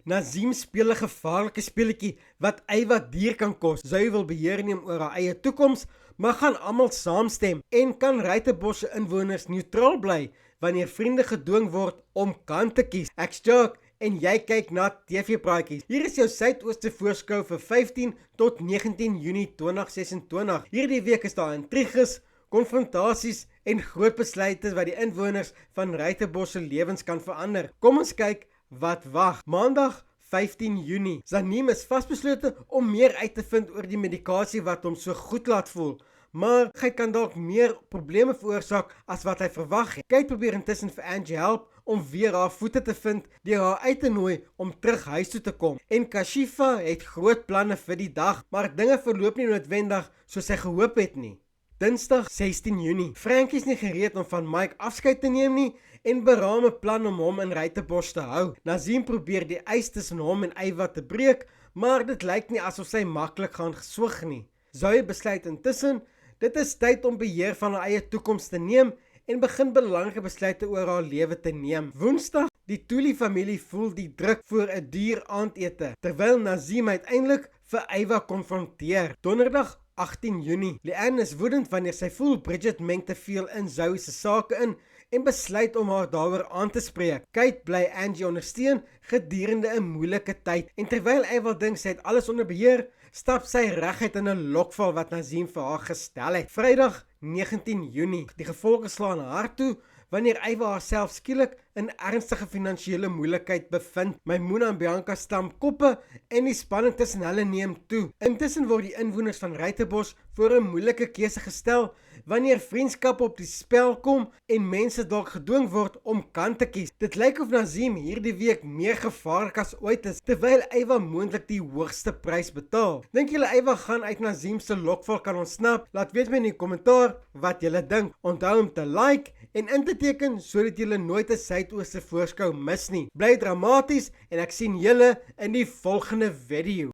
Nazim speel 'n gevaarlike speletjie wat Eywa duur kan kos. Sy wil beheer neem oor haar eie toekoms, maar gaan almal saamstem en kan Ruyterbosch se inwoners neutraal bly wanneer vriende gedwing word om kant te kies. Ek's Jacques en jy kyk na TV-praatjies. Hier is jou Suidooste voorskou vir 15 tot 19 Junie 2026. Hierdie week is daar intriges, konfrontasies en groot besluite wat die inwoners van Ruyterbosch se lewens kan verander. Kom ons kyk wat wag. Maandag 15 Junie. Zaniem is vasbeslote om meer uit te vind oor die medikasie wat hom so goed laat voel. Maar hy kan dalk meer probleme veroorsaak as wat hy verwag het. Kate probeer intussen vir Angie help om weer haar voete te vind deur haar uit te nooi om terug huis toe te kom. En Kashifa het groot planne vir die dag, maar dinge verloop nie noodwendig soos sy gehoop het nie. Dinsdag 16 Junie. Frankie is nie gereed om van Mike afskeid te neem nie en beraam 'n plan om hom in Ruyterbosch te hou. Nazim probeer die ys tussen hom en Eywa te breek, maar dit lyk nie asof sy maklik gaan geswig nie. Zoe besluit intussen, dit is tyd om beheer van haar eie toekoms te neem en begin belangrike besluite oor haar lewe te neem. Woensdag, die Tuli familie voel die druk voor 'n duur aandete, terwyl Nazim uiteindelik vir Eywa konfronteer. Donderdag 18 Junie. Leanne is woedend wanneer sy voel Bridget meng te veel in Zoe se sake in en besluit om haar daaroor aan te spreek. Kate bly Angie ondersteun gedurende 'n moeilike tyd en terwyl Eywa dink sy het alles onder beheer, stap sy reguit in 'n lokval wat Nazim vir haar gestel het. Vrydag 19 Junie. Die gevolge slaan haar toe wanneer Eywa haarself skielik in ernstige finansiële moeilikheid bevind. Maimuna en Bianca stamp koppe en die spanning tussen hulle neem toe. Intussen word die inwoners van Ruyterbosch voor 'n moeilike keuse gestel wanneer vriendskap op die spel kom en mense dalk gedwing word om kant te kies. Dit lyk of Nazim hierdie week meer gevaarlik as ooit is, terwyl Eywa moontlik die hoogste prys betaal. Dink julle Eywa gaan uit Nazim se lokval kan ontsnap? Laat weet my in die kommentaar wat julle dink. Onthou om te like en in te teken sodat julle nooit 'n Suidooste voorskou mis nie. Bly dramaties en ek sien julle in die volgende video.